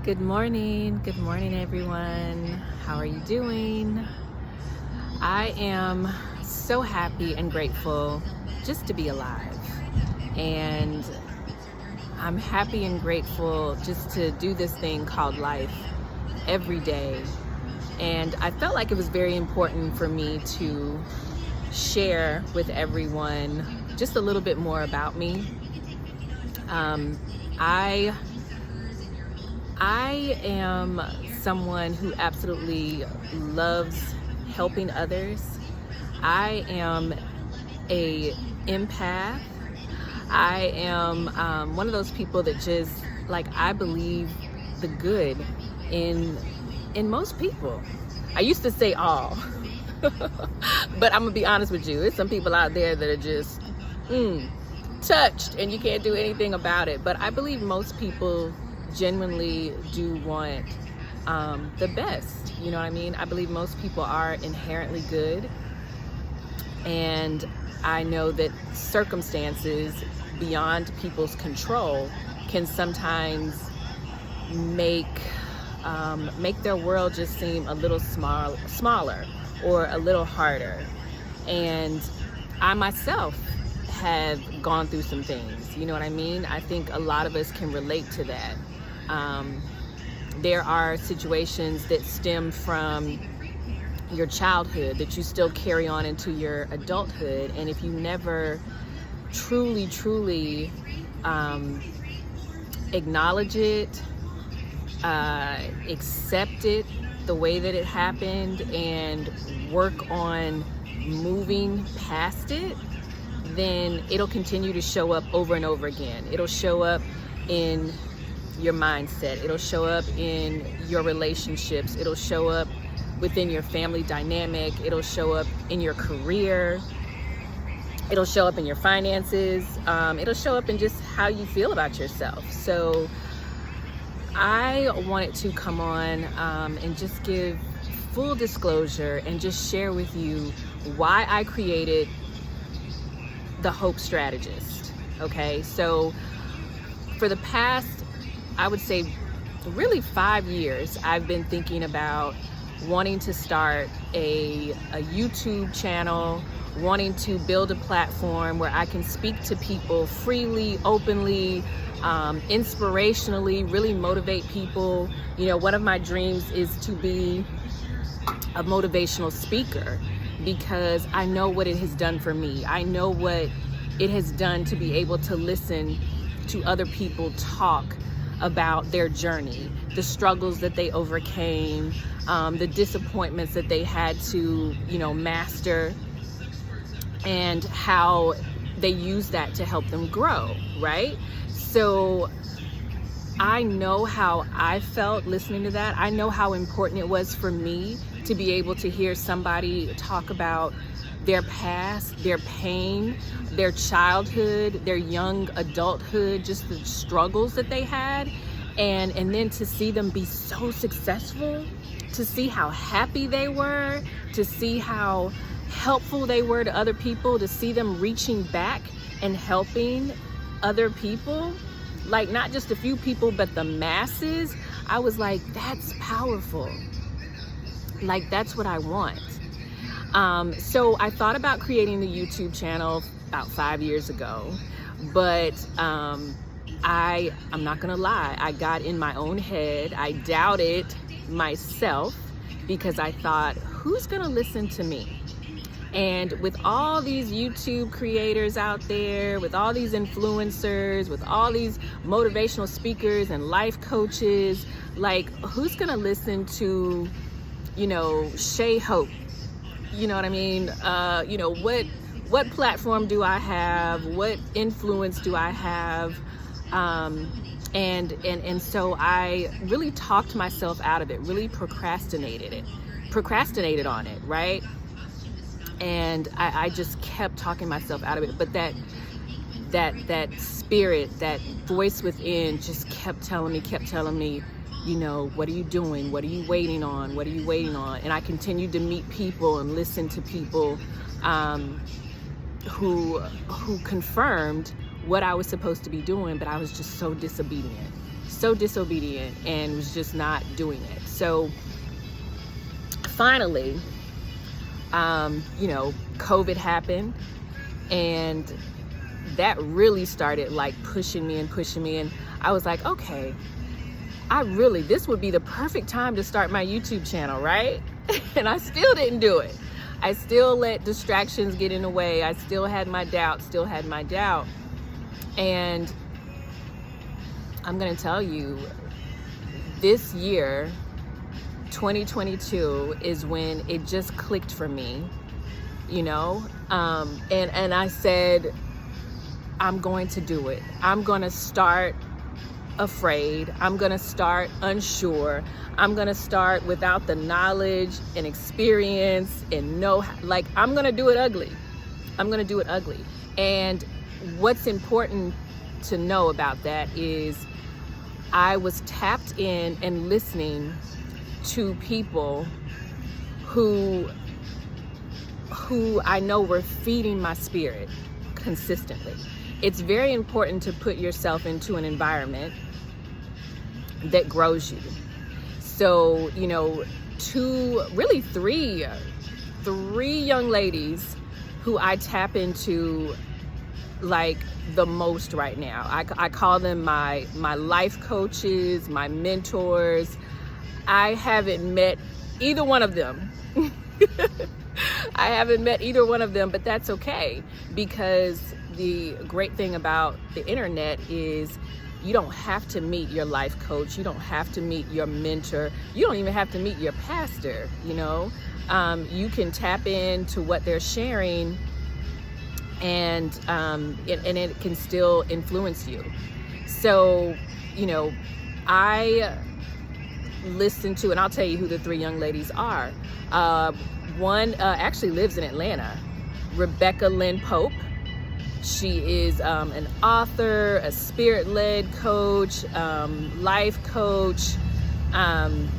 Good morning. Good morning, everyone. How are you doing? I am so happy and grateful just to be alive. And I'm happy and grateful just to do this thing called life every day. And I felt like it was very important for me to share with everyone just a little bit more about me. I am someone who absolutely loves helping others. I am a empath. I am one of those people that just I believe the good in most people. I used to say all, but I'm gonna be honest with you. There's some people out there that are just touched and you can't do anything about it. But I believe most people genuinely do want the best. You know what I mean? I believe most people are inherently good. And I know that circumstances beyond people's control can sometimes make their world just seem a little smaller or a little harder. And I myself have gone through some things, you know what I mean? I think a lot of us can relate to that. There are situations that stem from your childhood that you still carry on into your adulthood, and if you never truly acknowledge it, accept it the way that it happened, and work on moving past it, then it'll continue to show up over and over again. It'll show up in your mindset. It'll show up in your relationships. It'll show up within your family dynamic. It'll show up in your career. It'll show up in your finances. It'll show up in just how you feel about yourself. So I wanted to come on and just give full disclosure and just share with you why I created the Hope Strategist. Okay, so for the past, I would say really 5 years, I've been thinking about wanting to start a YouTube channel, wanting to build a platform where I can speak to people freely, openly, inspirationally, really motivate people. You know, one of my dreams is to be a motivational speaker, because I know what it has done for me. I know what it has done to be able to listen to other people talk about their journey, the struggles that they overcame, the disappointments that they had to, master, and how they use that to help them grow, right? So I know how I felt listening to that. I know how important it was for me to be able to hear somebody talk about their past, their pain, their childhood, their young adulthood, just the struggles that they had, and then to see them be so successful, to see how happy they were, to see how helpful they were to other people, to see them reaching back and helping other people, like not just a few people, but the masses. I was like, that's powerful. Like, that's what I want. So I thought about creating the YouTube channel about 5 years ago, but I'm not gonna lie, I got in my own head. I doubted myself because I thought, who's gonna listen to me? And with all these YouTube creators out there, with all these influencers, with all these motivational speakers and life coaches, like, who's gonna listen to, Shay Hope? You know what I mean? What platform do I have? What influence do I have? And so I really talked myself out of it, really procrastinated on it, right? And I just kept talking myself out of it. But that spirit, that voice within just kept telling me, what are you doing? What are you waiting on? What are you waiting on? And I continued to meet people and listen to people who confirmed what I was supposed to be doing, but I was just so disobedient. so disobedient and was just not doing it. So finally, COVID happened, and that really started like pushing me. And I was like, okay, this would be the perfect time to start my YouTube channel, right? And I still didn't do it. I still let distractions get in the way. I still had my doubt. And I'm going to tell you, this year, 2022, is when it just clicked for me, and I said, I'm going to do it. I'm going to start afraid. I'm going to start unsure. I'm going to start without the knowledge and experience and I'm going to do it ugly. And what's important to know about that is I was tapped in and listening to people who I know were feeding my spirit consistently. It's very important to put yourself into an environment that grows you. So, three young ladies who I tap into like the most right now. I call them my life coaches, my mentors. I haven't met either one of them. But that's okay, because the great thing about the internet is you don't have to meet your life coach. You don't have to meet your mentor. You don't even have to meet your pastor, You can tap into what they're sharing, and it can still influence you. So, I listen to, and I'll tell you who the three young ladies are. One actually lives in Atlanta, Rebecca Lynn Pope. She is an author, a spirit-led coach, life coach.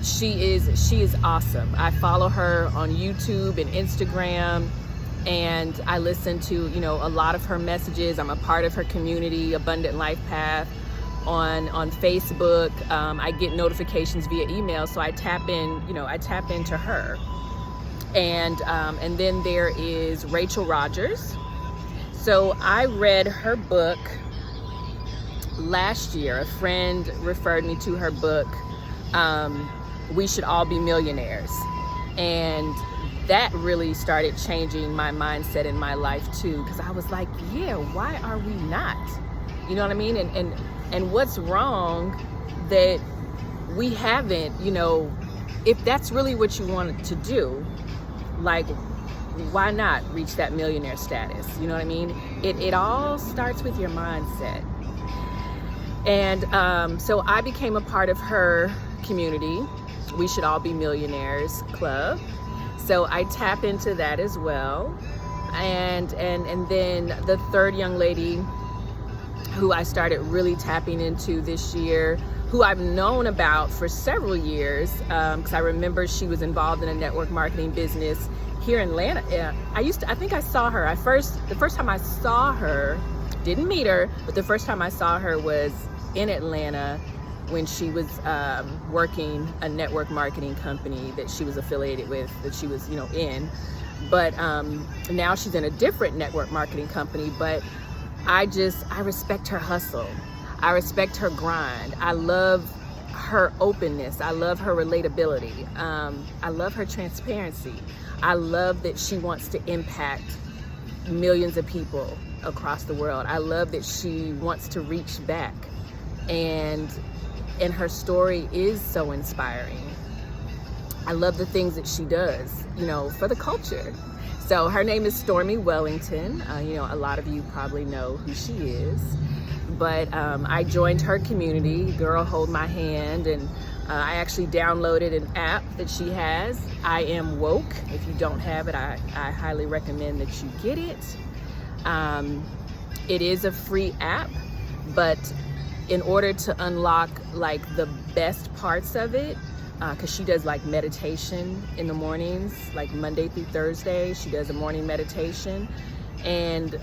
She is awesome. I follow her on YouTube and Instagram, and I listen to a lot of her messages. I'm a part of her community, Abundant Life Path, on Facebook. I get notifications via email, so I tap into her. And then there is Rachel Rogers. So I read her book last year. A friend referred me to her book, We Should All Be Millionaires. And that really started changing my mindset in my life too, because I was like, yeah, why are we not? You know what I mean? And what's wrong that we haven't, if that's really what you wanted to do, why not reach that millionaire status? You know what I mean? It all starts with your mindset. And so I became a part of her community, We Should All Be Millionaires Club. So I tap into that as well. And then the third young lady who I started really tapping into this year, who I've known about for several years, because I remember she was involved in a network marketing business here in Atlanta. I think I saw her. The first time I saw her, didn't meet her, but the first time I saw her was in Atlanta when she was working a network marketing company that she was affiliated with, that she was, in. But now she's in a different network marketing company. But I respect her hustle. I respect her grind. I love her openness. I love her relatability. I love her transparency. I love that she wants to impact millions of people across the world. I love that she wants to reach back. And her story is so inspiring. I love the things that she does, for the culture. So her name is Stormy Wellington. A lot of you probably know who she is. But I joined her community, Girl Hold My Hand, and I actually downloaded an app that she has, I Am Woke. If you don't have it, I highly recommend that you get it. It is a free app, but in order to unlock the best parts of it, because she does meditation in the mornings, Monday through Thursday, she does a morning meditation. and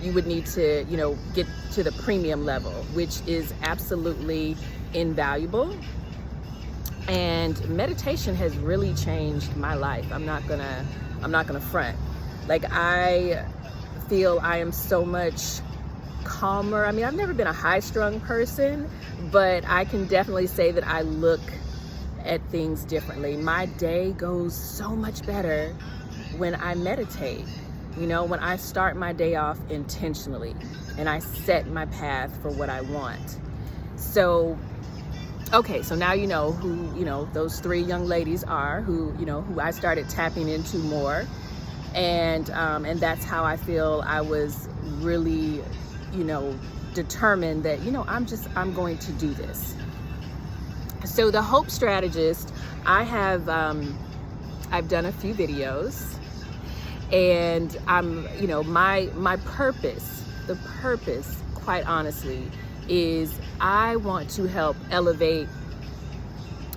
you would need to, get to the premium level, which is absolutely invaluable. And meditation has really changed my life. I'm not gonna front. Like, I feel I am so much calmer. I mean, I've never been a high-strung person, but I can definitely say that I look at things differently. My day goes so much better when I meditate. When I start my day off intentionally and I set my path for what I want. So, okay, so now you know who, those three young ladies are, who I started tapping into more. And that's how I feel I was really, determined that, I'm going to do this. So the Hope Strategist, I've done a few videos, and I'm, my purpose, the purpose, quite honestly, is I want to help elevate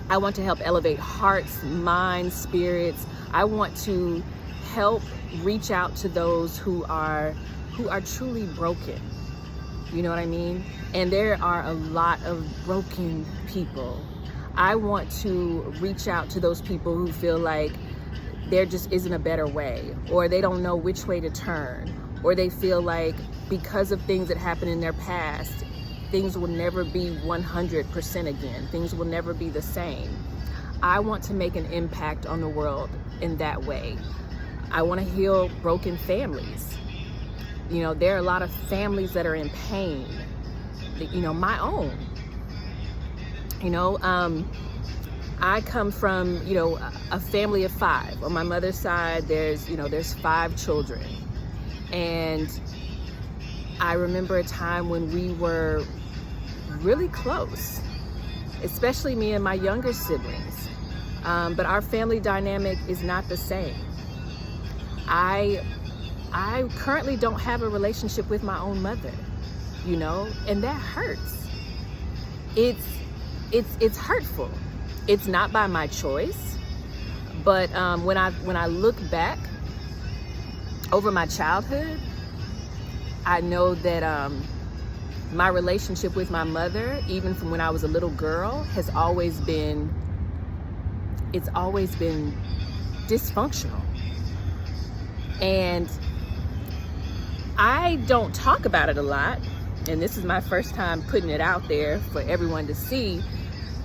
hearts, minds, spirits. I want to help reach out to those who are truly broken. You know what I mean? And there are a lot of broken people. I want to reach out to those people who feel like there just isn't a better way, or they don't know which way to turn, or they feel like because of things that happened in their past, things will never be 100% again. Things will never be the same. I want to make an impact on the world in that way. I want to heal broken families. There are a lot of families that are in pain, my own. I come from, a family of 5. On my mother's side, there's 5 children. And I remember a time when we were really close, especially me and my younger siblings. But our family dynamic is not the same. I currently don't have a relationship with my own mother, and that hurts. It's hurtful. It's not by my choice, but when I look back over my childhood, I know that my relationship with my mother, even from when I was a little girl, it's always been dysfunctional. And I don't talk about it a lot, and this is my first time putting it out there for everyone to see.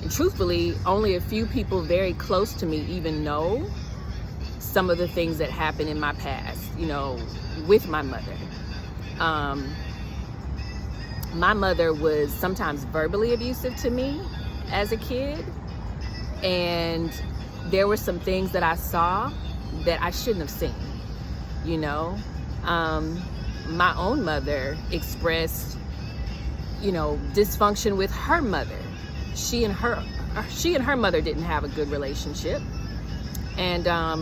And truthfully, only a few people very close to me even know some of the things that happened in my past, with my mother. My mother was sometimes verbally abusive to me as a kid, and there were some things that I saw that I shouldn't have seen. My own mother expressed, dysfunction with her mother. She and her mother didn't have a good relationship. And I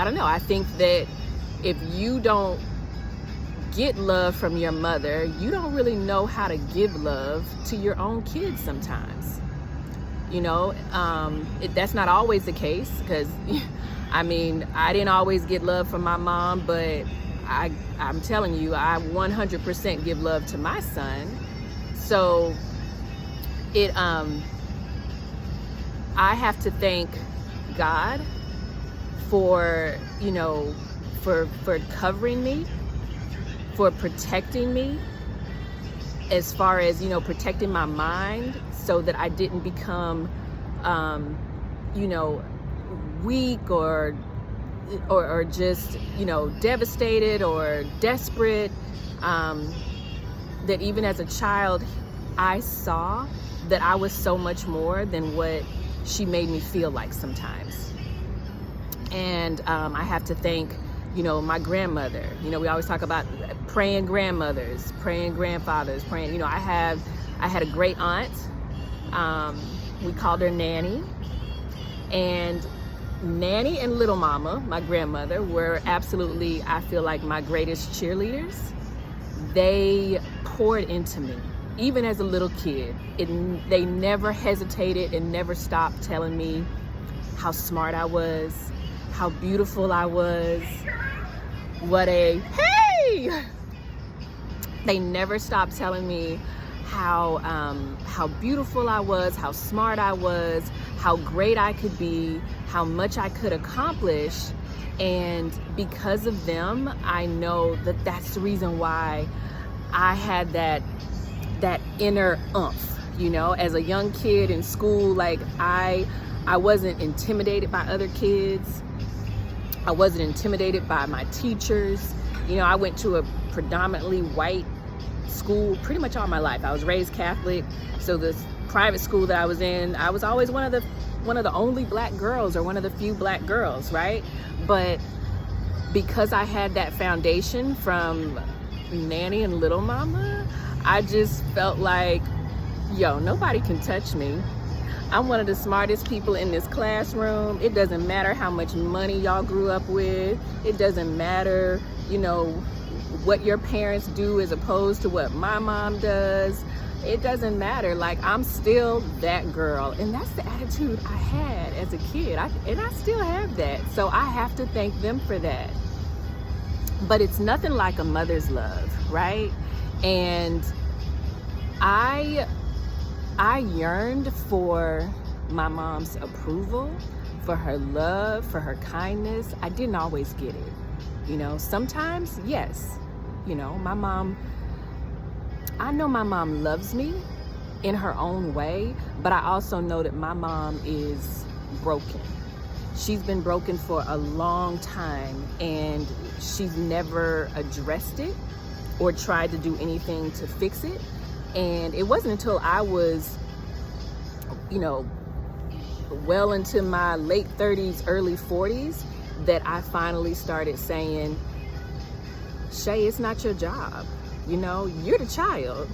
don't know, I think that if you don't get love from your mother, you don't really know how to give love to your own kids sometimes. That's not always the case, because I didn't always get love from my mom, but I'm telling you, I 100% give love to my son. So I have to thank God for covering me, for protecting me, as far as, protecting my mind so that I didn't become, weak or just, devastated or desperate. That even as a child, I saw that I was so much more than what she made me feel like sometimes. And I have to thank, my grandmother. We always talk about praying grandmothers, praying grandfathers, praying, I had a great aunt. We called her Nanny. And Nanny and Little Mama, my grandmother, were absolutely, I feel like, my greatest cheerleaders. They poured into me, even as a little kid. They never hesitated and never stopped telling me how smart I was, how beautiful I was, what a, hey, me. They never stopped telling me how beautiful I was, how smart I was, how great I could be, how much I could accomplish. And because of them, I know that that's the reason why I had that inner oomph, you know, as a young kid in school. Like I wasn't intimidated by other kids. I wasn't intimidated by my teachers. You know, I went to a predominantly white school pretty much all my life. I was raised Catholic, so this private school that I was in, I was always one of the only black girls, or one of the few black girls, right? But because I had that foundation from Nanny and Little Mama, I just felt like, yo, nobody can touch me. I'm one of the smartest people in this classroom. It doesn't matter how much money y'all grew up with. It doesn't matter, you know, what your parents do as opposed to what my mom does. It doesn't matter. Like, I'm still that girl. And that's the attitude I had as a kid. And I still have that. So I have to thank them for that. But it's nothing like a mother's love, right? And I yearned for my mom's approval, for her love, for her kindness. I didn't always get it. You know, sometimes, yes. You know, I know my mom loves me in her own way, but I also know that my mom is broken. She's been broken for a long time, and she's never addressed it or tried to do anything to fix it. And it wasn't until I was, you know, well into my late 30s, early 40s, that I finally started saying, Shay, it's not your job. You know, you're the child.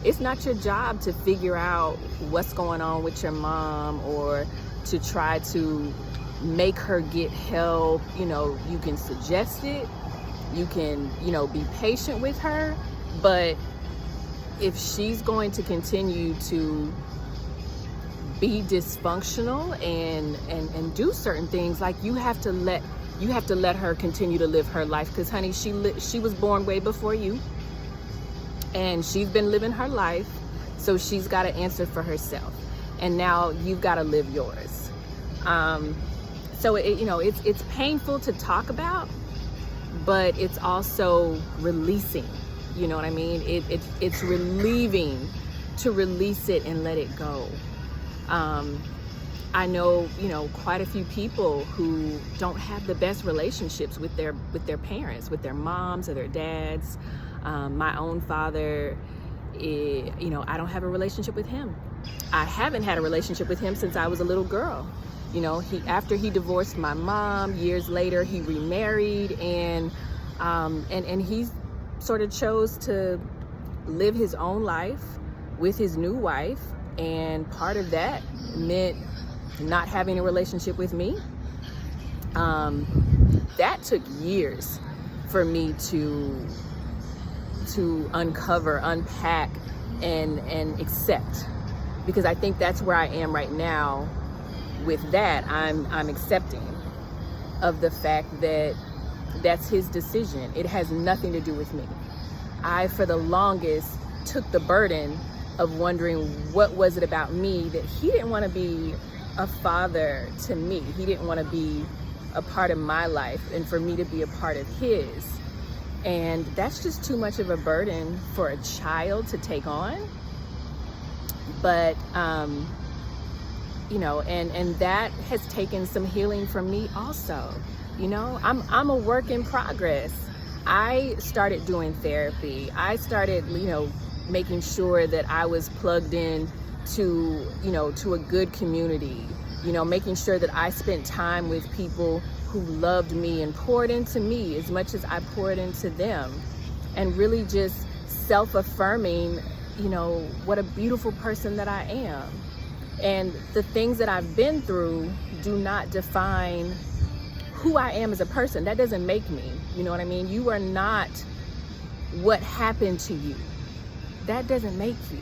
It's not your job to figure out what's going on with your mom or to try to make her get help. You know, you can suggest it. You can, you know, be patient with her. But if she's going to continue to be dysfunctional and do certain things, like you have to let her continue to live her life, because honey, she was born way before you, and she's been living her life, so she's got to answer for herself, and now you've got to live yours. So it's painful to talk about, but it's also releasing. You know what I mean? It's relieving to release it and let it go. I know, you know, quite a few people who don't have the best relationships with their parents, with their moms or their dads. My own father, you know, I don't have a relationship with him. I haven't had a relationship with him since I was a little girl. You know, after he divorced my mom, years later he remarried, and he sort of chose to live his own life with his new wife, and part of that meant not having a relationship with me. That took years for me to uncover, unpack, and accept, because I think that's where I am right now. With that, I'm accepting of the fact that that's his decision. It has nothing to do with me. I, for the longest, took the burden of wondering what was it about me that he didn't want to be a father to me. He didn't want to be a part of my life and for me to be a part of his. And that's just too much of a burden for a child to take on. But, you know, and that has taken some healing from me also. You know, I'm a work in progress. I started doing therapy. I started, you know, making sure that I was plugged in to, you know, to a good community, you know, making sure that I spent time with people who loved me and poured into me as much as I poured into them, and really just self-affirming, you know, what a beautiful person that I am. And the things that I've been through do not define who I am as a person. That doesn't make me, you know what I mean? You are not what happened to you. That doesn't make you.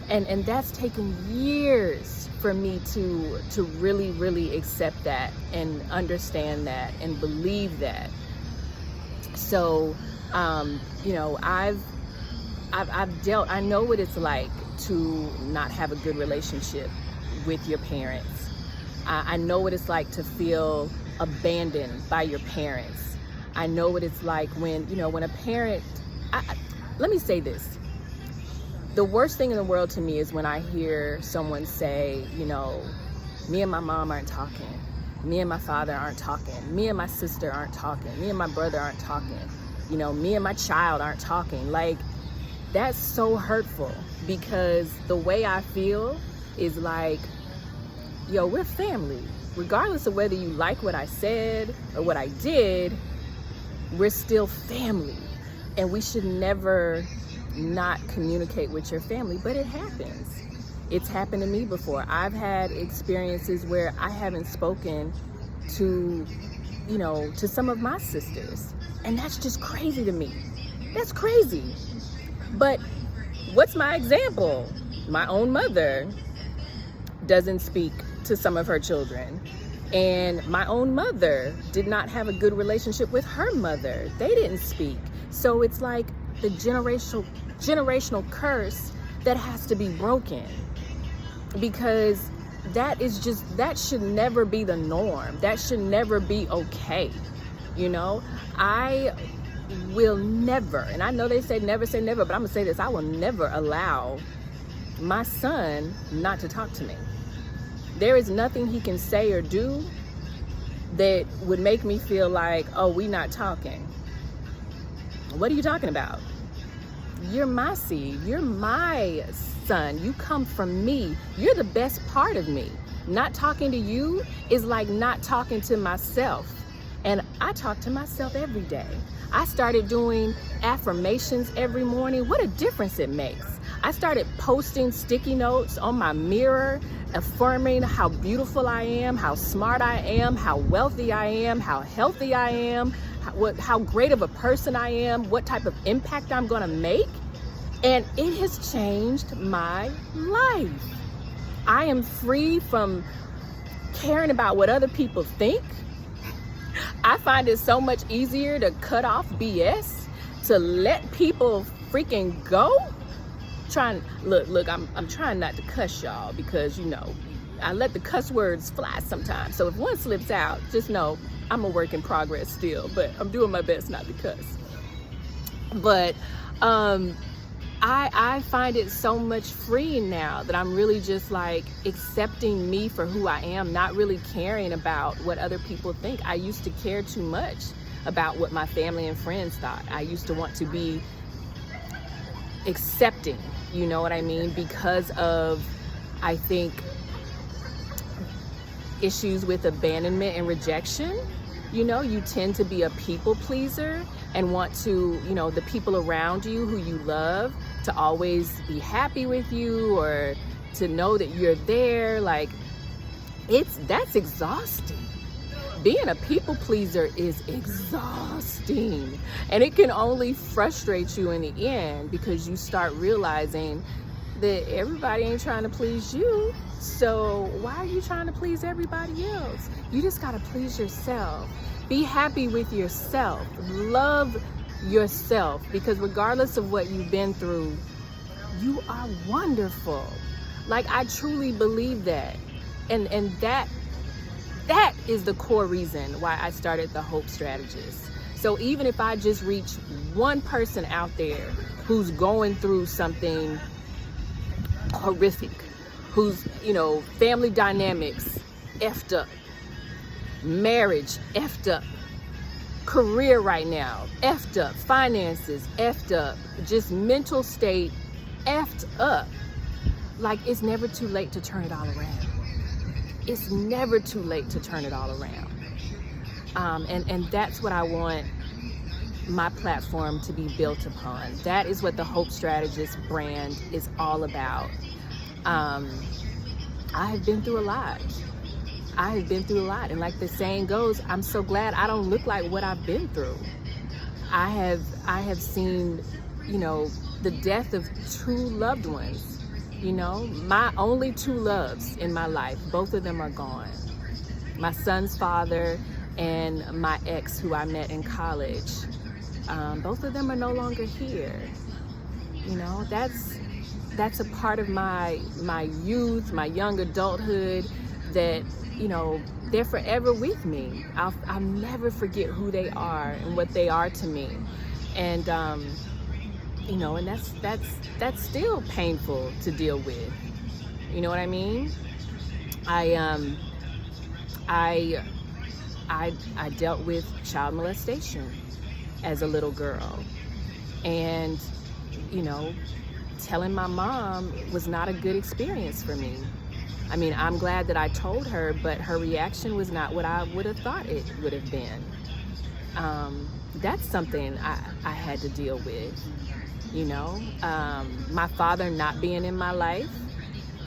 And that's taken years for me to really, really accept that and understand that and believe that. So You know, I've dealt, I know what it's like to not have a good relationship with your parents. I know what it's like to feel abandoned by your parents. I know what it's like when, you know, when a parent, let me say this. The worst thing in the world to me is when I hear someone say, you know, me and my mom aren't talking. Me and my father aren't talking. Me and my sister aren't talking. Me and my brother aren't talking. You know, me and my child aren't talking. Like, that's so hurtful, because the way I feel is like, yo, we're family. Regardless of whether you like what I said or what I did, we're still family. And we should never not communicate with your family, but it happens. It's happened to me before. I've had experiences where I haven't spoken to, you know, to some of my sisters. And that's just crazy to me. That's crazy. But what's my example? My own mother doesn't speak to some of her children. And my own mother did not have a good relationship with her mother. They didn't speak. So it's like the generational curse that has to be broken, because that should never be the norm. That should never be okay. You know, I will never, and I know they say never, but I'm gonna say this: I will never allow my son not to talk to me. There is nothing he can say or do that would make me feel like, oh, we not talking. What are you talking about? You're my seed. You're my son. You come from me. You're the best part of me. Not talking to you is like not talking to myself. And I talk to myself every day. I started doing affirmations every morning. What a difference it makes. I started posting sticky notes on my mirror, affirming how beautiful I am, how smart I am, how wealthy I am, how healthy I am, how great of a person I am, what type of impact I'm gonna make. And it has changed my life. I am free from caring about what other people think. I find it so much easier to cut off BS, to let people freaking go. Look, I'm trying not to cuss y'all, because, you know, I let the cuss words fly sometimes. So if one slips out, just know I'm a work in progress still, but I'm doing my best not to cuss. But I find it so much freeing now that I'm really just like accepting me for who I am, not really caring about what other people think. I used to care too much about what my family and friends thought. I used to want to be accepting, you know what I mean? Because of, I think, issues with abandonment and rejection. You know, you tend to be a people pleaser and want to, you know, the people around you who you love to always be happy with you, or to know that you're there. Like, that's exhausting. Being a people pleaser is exhausting, and it can only frustrate you in the end, because you start realizing that everybody ain't trying to please you. So why are you trying to please everybody else? You just got to please yourself. Be happy with yourself. Love yourself, because regardless of what you've been through, you are wonderful. Like, I truly believe that. And that is the core reason why I started the Hope Strategist. So even if I just reach one person out there who's going through something horrific, whose, you know, family dynamics effed up, marriage effed up, career right now effed up, finances effed up, just mental state effed up, like, it's never too late to turn it all around. It's never too late to turn it all around. And that's what I want my platform to be built upon. That is what the Hope Strategist brand is all about. I have been through a lot. And like the saying goes, I'm so glad I don't look like what I've been through. I have seen, you know, the death of two loved ones. You know, my only two loves in my life, both of them are gone. My son's father and my ex, who I met in college. Both of them are no longer here. You know, that's a part of my youth, my young adulthood that, you know, they're forever with me. I'll never forget who they are and what they are to me. And you know, and that's still painful to deal with. You know what I mean? I dealt with child molestation as a little girl, and you know, telling my mom was not a good experience for me. I mean, I'm glad that I told her, but her reaction was not what I would have thought it would have been. That's something I had to deal with, you know. My father not being in my life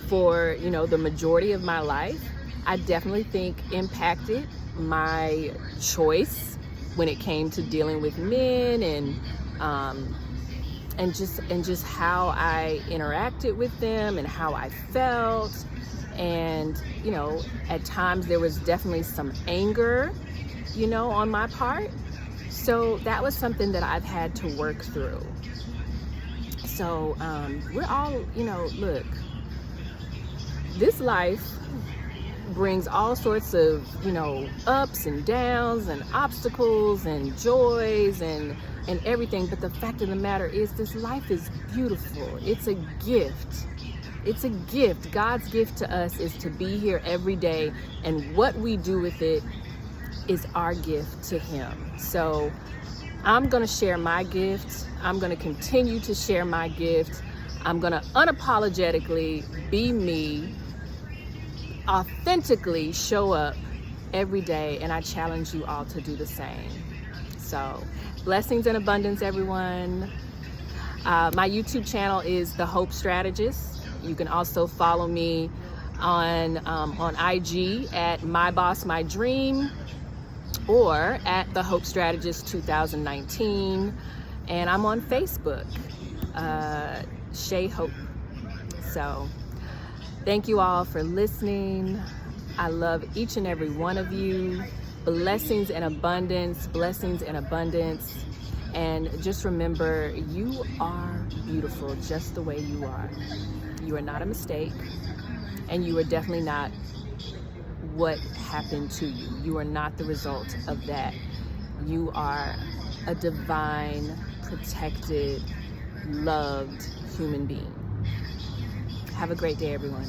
for, you know, the majority of my life, I definitely think impacted my choice when it came to dealing with men and just how I interacted with them and how I felt. And, you know, at times there was definitely some anger, you know, on my part. So that was something that I've had to work through. So we're all, you know, look, this life brings all sorts of, you know, ups and downs and obstacles and joys and everything. But the fact of the matter is, this life is beautiful. It's a gift. It's a gift. God's gift to us is to be here every day, and what we do with it is our gift to Him. So I'm going to share my gift. I'm going to continue to share my gift. I'm going to unapologetically be me, authentically show up every day, and I challenge you all to do the same. So blessings and abundance, everyone. My YouTube channel is the Hope Strategist. You can also follow me on IG at My Boss My Dream or at the Hope Strategist 2019, and I'm on Facebook, Shay Hope. So thank you all for listening. I love each and every one of you. Blessings and abundance, blessings and abundance. And just remember, you are beautiful just the way you are. You are not a mistake, and you are definitely not what happened to you. You are not the result of that. You are a divine, protected, loved human being. Have a great day, everyone.